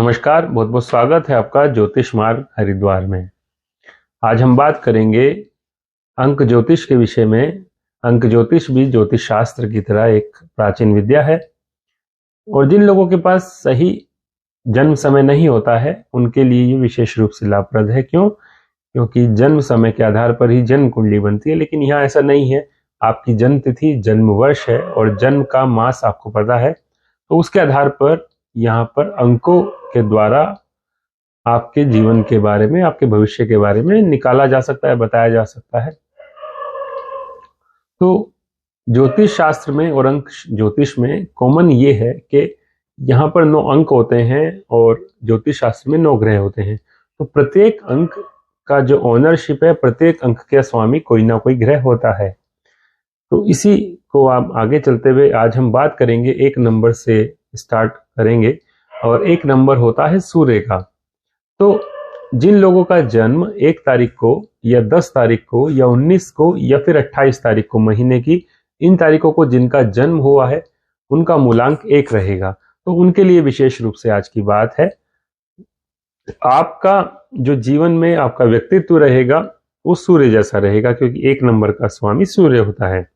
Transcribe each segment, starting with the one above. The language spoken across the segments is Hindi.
नमस्कार, बहुत बहुत स्वागत है आपका ज्योतिष मार्ग हरिद्वार में। आज हम बात करेंगे अंक ज्योतिष के विषय में। अंक ज्योतिष भी ज्योतिष शास्त्र की तरह एक प्राचीन विद्या है और जिन लोगों के पास सही जन्म समय नहीं होता है उनके लिए ये विशेष रूप से लाभप्रद है। क्यों? क्योंकि जन्म समय के आधार पर ही जन्म कुंडली बनती है, लेकिन यहाँ ऐसा नहीं है। आपकी जन्म तिथि, जन्म वर्ष है और जन्म का मास आपको पता है, तो उसके आधार पर यहाँ पर अंकों के द्वारा आपके जीवन के बारे में, आपके भविष्य के बारे में निकाला जा सकता है, बताया जा सकता है। तो ज्योतिष शास्त्र में और अंक ज्योतिष में कॉमन ये है कि यहाँ पर 9 अंक होते हैं और ज्योतिष शास्त्र में 9 ग्रह होते हैं। तो प्रत्येक अंक का जो ओनरशिप है, प्रत्येक अंक के स्वामी कोई ना कोई ग्रह होता है। तो इसी को आप आगे चलते हुए आज हम बात करेंगे, 1 नंबर से स्टार्ट करेंगे और 1 नंबर होता है सूर्य का। तो जिन लोगों का जन्म 1 तारीख को या 10 तारीख को या 19 को या फिर 28 तारीख को महीने की, इन तारीखों को जिनका जन्म हुआ है उनका मूलांक 1 रहेगा। तो उनके लिए विशेष रूप से आज की बात है। आपका जो जीवन में आपका व्यक्तित्व रहेगा वो सूर्य जैसा रहेगा, क्योंकि 1 नंबर का स्वामी सूर्य होता है।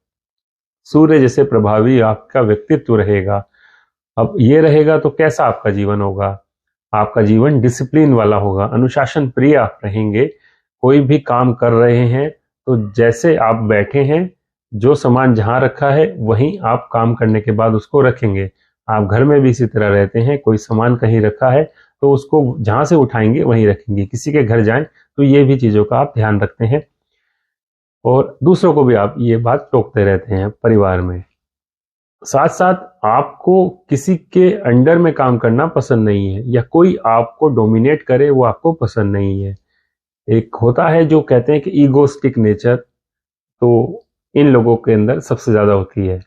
सूर्य जैसे प्रभावी आपका व्यक्तित्व रहेगा। अब ये रहेगा तो कैसा आपका जीवन होगा? आपका जीवन डिसिप्लिन वाला होगा, अनुशासन प्रिय आप रहेंगे। कोई भी काम कर रहे हैं तो जैसे आप बैठे हैं, जो सामान जहां रखा है वहीं आप काम करने के बाद उसको रखेंगे। आप घर में भी इसी तरह रहते हैं, कोई सामान कहीं रखा है तो उसको जहां से उठाएंगे वहीं रखेंगे। किसी के घर जाएं तो ये भी चीजों का आप ध्यान रखते हैं और दूसरों को भी आप ये बात टोकते रहते हैं परिवार में। साथ साथ आपको किसी के अंडर में काम करना पसंद नहीं है या कोई आपको डोमिनेट करे, वो आपको पसंद नहीं है। एक होता है जो कहते हैं कि ईगोस्टिक नेचर, तो इन लोगों के अंदर सबसे ज्यादा होती है।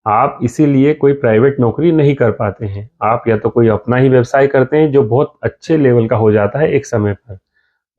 आप इसीलिए कोई प्राइवेट नौकरी नहीं कर पाते हैं। आप या तो कोई अपना ही व्यवसाय करते हैं जो बहुत अच्छे लेवल का हो जाता है एक समय पर,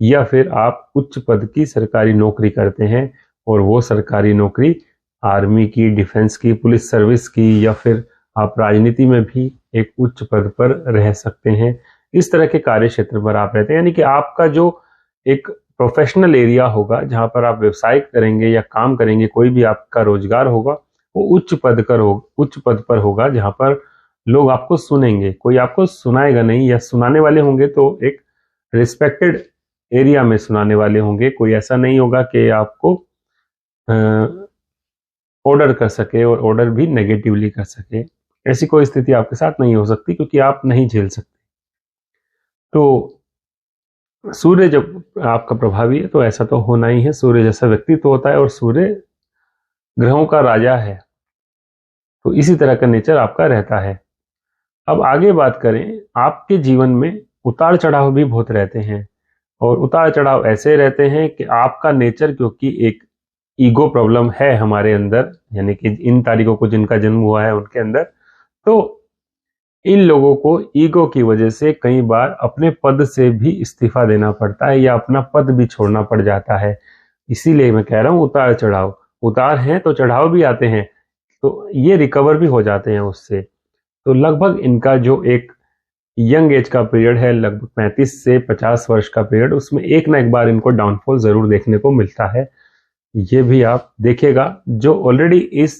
या फिर आप उच्च पद की सरकारी नौकरी करते हैं और वो सरकारी नौकरी आर्मी की, डिफेंस की, पुलिस सर्विस की, या फिर आप राजनीति में भी एक उच्च पद पर रह सकते हैं। इस तरह के कार्य क्षेत्र पर आप रहते हैं, यानी कि आपका जो एक प्रोफेशनल एरिया होगा जहां पर आप व्यवसाय करेंगे या काम करेंगे, कोई भी आपका रोजगार होगा, वो उच्च पद पर होगा जहां पर लोग आपको सुनेंगे। कोई आपको सुनाएगा नहीं, या सुनाने वाले होंगे तो एक रिस्पेक्टेड एरिया में सुनाने वाले होंगे। कोई ऐसा नहीं होगा कि आपको ऑर्डर कर सके और ऑर्डर भी नेगेटिवली कर सके। ऐसी कोई स्थिति आपके साथ नहीं हो सकती, क्योंकि आप नहीं झेल सकते। तो सूर्य जब आपका प्रभावी है तो ऐसा तो होना ही है। सूर्य जैसा व्यक्तित्व होता है और सूर्य ग्रहों का राजा है, तो इसी तरह का नेचर आपका रहता है। अब आगे बात करें, आपके जीवन में उतार चढ़ाव भी बहुत रहते हैं और उतार चढ़ाव ऐसे रहते हैं कि आपका नेचर, क्योंकि एक ईगो प्रॉब्लम है हमारे अंदर, यानी कि इन तारीखों को जिनका जन्म हुआ है उनके अंदर, तो इन लोगों को ईगो की वजह से कई बार अपने पद से भी इस्तीफा देना पड़ता है या अपना पद भी छोड़ना पड़ जाता है। इसीलिए मैं कह रहा हूं उतार चढ़ाव। उतार हैं तो चढ़ाव भी आते हैं, तो ये रिकवर भी हो जाते हैं उससे। तो लगभग इनका जो एक यंग एज का पीरियड है, लगभग 35 से 50 वर्ष का पीरियड, उसमें एक ना एक बार इनको डाउनफॉल जरूर देखने को मिलता है। ये भी आप देखिएगा, जो ऑलरेडी इस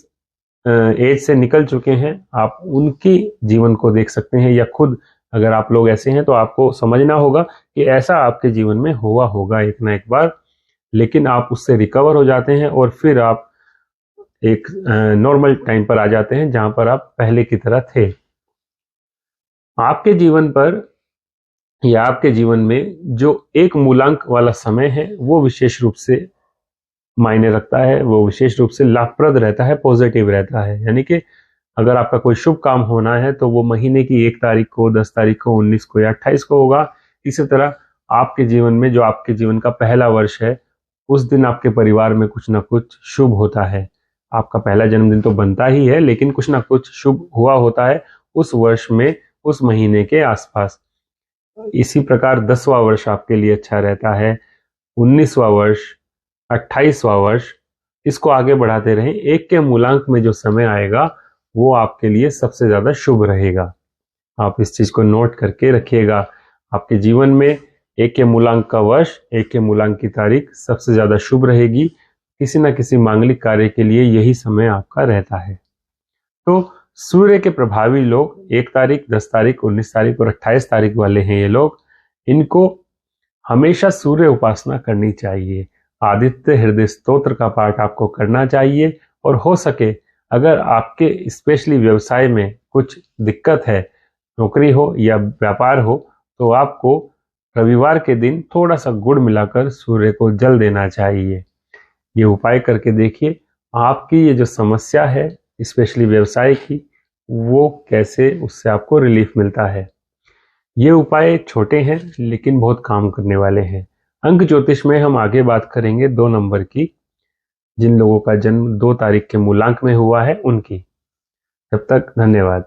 एज से निकल चुके हैं आप उनकी जीवन को देख सकते हैं, या खुद अगर आप लोग ऐसे हैं तो आपको समझना होगा कि ऐसा आपके जीवन में हुआ होगा एक ना एक बार, लेकिन आप उससे रिकवर हो जाते हैं और फिर आप एक नॉर्मल टाइम पर आ जाते हैं जहां पर आप पहले की तरह थे। आपके जीवन पर या आपके जीवन में जो 1 मूलांक वाला समय है वो विशेष रूप से मायने रखता है, वो विशेष रूप से लाभप्रद रहता है, पॉजिटिव रहता है। यानी कि अगर आपका कोई शुभ काम होना है तो वो महीने की 1 तारीख को, 10 तारीख को, 19 को या 28 को होगा। इसी तरह आपके जीवन में जो आपके जीवन का पहला वर्ष है, उस दिन आपके परिवार में कुछ ना कुछ शुभ होता है। आपका पहला जन्मदिन तो बनता ही है, लेकिन कुछ ना कुछ शुभ हुआ होता है उस वर्ष में, उस महीने के आसपास। इसी प्रकार 10वां वर्ष आपके लिए अच्छा रहता है, 19वां वर्ष, 28वां वर्ष, इसको आगे बढ़ाते रहें। 1 के मूलांक में जो समय आएगा वो आपके लिए सबसे ज्यादा शुभ रहेगा। आप इस चीज को नोट करके रखिएगा। आपके जीवन में 1 के मूलांक का वर्ष, 1 के मूलांक की तारीख सबसे ज्यादा शुभ रहेगी। किसी न किसी मांगलिक कार्य के लिए यही समय आपका रहता है। तो सूर्य के प्रभावी लोग 1 तारीख, 10 तारीख, 19 तारीख और 28 तारीख वाले हैं ये लोग। इनको हमेशा सूर्य उपासना करनी चाहिए। आदित्य हृदय स्तोत्र का पाठ आपको करना चाहिए। और हो सके अगर आपके स्पेशली व्यवसाय में कुछ दिक्कत है, नौकरी हो या व्यापार हो, तो आपको रविवार के दिन थोड़ा सा गुड़ मिलाकर सूर्य को जल देना चाहिए। ये उपाय करके देखिए, आपकी ये जो समस्या है स्पेशली व्यवसाय की, वो कैसे उससे आपको रिलीफ मिलता है। ये उपाय छोटे हैं लेकिन बहुत काम करने वाले हैं। अंक ज्योतिष में हम आगे बात करेंगे 2 नंबर की, जिन लोगों का जन्म 2 तारीख के मूलांक में हुआ है उनकी। तब तक धन्यवाद।